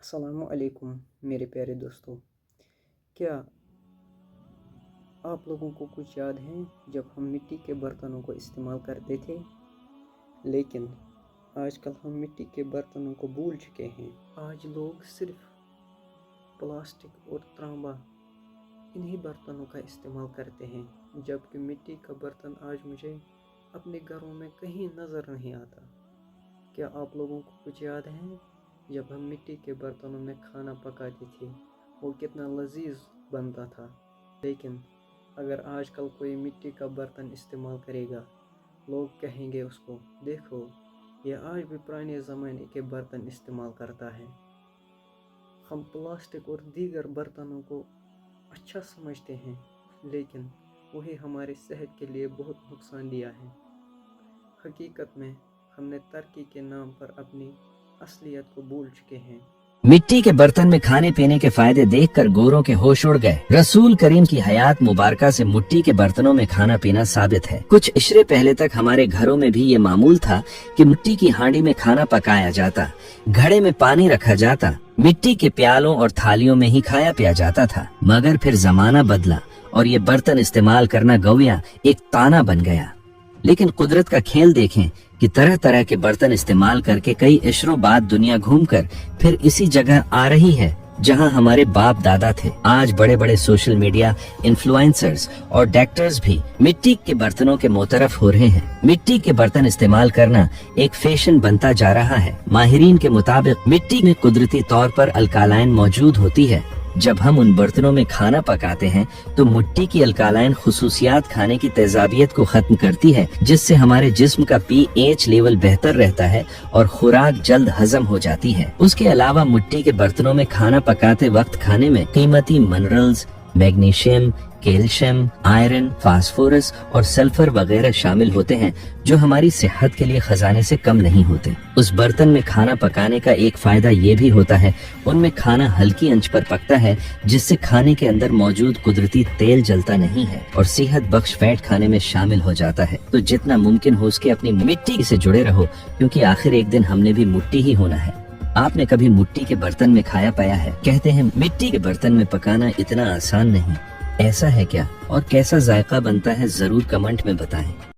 السلام علیکم میرے پیارے دوستوں، کیا آپ لوگوں کو کچھ یاد ہے جب ہم مٹی کے برتنوں کو استعمال کرتے تھے؟ لیکن آج کل ہم مٹی کے برتنوں کو بھول چکے ہیں۔ آج لوگ صرف پلاسٹک اور تانبا انہی برتنوں کا استعمال کرتے ہیں، جبکہ مٹی کا برتن آج مجھے اپنے گھروں میں کہیں نظر نہیں آتا۔ کیا آپ لوگوں کو کچھ یاد ہے جب ہم مٹی کے برتنوں میں کھانا پکاتے تھے وہ کتنا لذیذ بنتا تھا؟ لیکن اگر آج کل کوئی مٹی کا برتن استعمال کرے گا، لوگ کہیں گے اس کو، دیکھو یہ آج بھی پرانے زمانے کے برتن استعمال کرتا ہے۔ ہم پلاسٹک اور دیگر برتنوں کو اچھا سمجھتے ہیں، لیکن وہی ہماری صحت کے لیے بہت نقصان دہ ہے۔ حقیقت میں ہم نے ترقی کے نام پر اپنی اصلیت کو بھول چکے ہیں۔ مٹی کے برتن میں کھانے پینے کے فائدے دیکھ کر گوروں کے ہوش اڑ گئے۔ رسول کریم کی حیات مبارکہ سے مٹی کے برتنوں میں کھانا پینا ثابت ہے۔ کچھ عشرے پہلے تک ہمارے گھروں میں بھی یہ معمول تھا کہ مٹی کی ہانڈی میں کھانا پکایا جاتا، گھڑے میں پانی رکھا جاتا، مٹی کے پیالوں اور تھالیوں میں ہی کھایا پیا جاتا تھا۔ مگر پھر زمانہ بدلا اور یہ برتن استعمال کرنا گویا ایک طعنہ بن گیا۔ لیکن قدرت کا کھیل دیکھیں کہ طرح طرح کے برتن استعمال کر کے کئی عشروں بعد دنیا گھوم کر پھر اسی جگہ آ رہی ہے جہاں ہمارے باپ دادا تھے۔ آج بڑے بڑے سوشل میڈیا انفلوئنسرز اور ڈائریکٹرز بھی مٹی کے برتنوں کے معترف ہو رہے ہیں۔ مٹی کے برتن استعمال کرنا ایک فیشن بنتا جا رہا ہے۔ ماہرین کے مطابق مٹی میں قدرتی طور پر الکالائن موجود ہوتی ہے۔ جب ہم ان برتنوں میں کھانا پکاتے ہیں تو مٹی کی الکالائن خصوصیات کھانے کی تیزابیت کو ختم کرتی ہے، جس سے ہمارے جسم کا پی ایچ لیول بہتر رہتا ہے اور خوراک جلد ہضم ہو جاتی ہے۔ اس کے علاوہ مٹی کے برتنوں میں کھانا پکاتے وقت کھانے میں قیمتی minerals, magnesium, calcium, iron, phosphorus اور سلفر وغیرہ شامل ہوتے ہیں جو ہماری صحت کے لیے خزانے سے کم نہیں ہوتے۔ اس برتن میں کھانا پکانے کا ایک فائدہ یہ بھی ہوتا ہے، ان میں کھانا ہلکی آنچ پر پکتا ہے جس سے کھانے کے اندر موجود قدرتی تیل جلتا نہیں ہے اور صحت بخش فیٹ کھانے میں شامل ہو جاتا ہے۔ تو جتنا ممکن ہو اس کے اپنی مٹی سے جڑے رہو، کیونکہ آخر ایک دن ہم نے بھی مٹی ہی ہونا ہے۔ آپ نے کبھی مٹی کے برتن میں کھایا پایا ہے؟ کہتے ہیں مٹی کے برتن میں پکانا اتنا آسان نہیں، ایسا ہے کیا؟ اور کیسا ذائقہ بنتا ہے ضرور کمنٹ میں بتائیں۔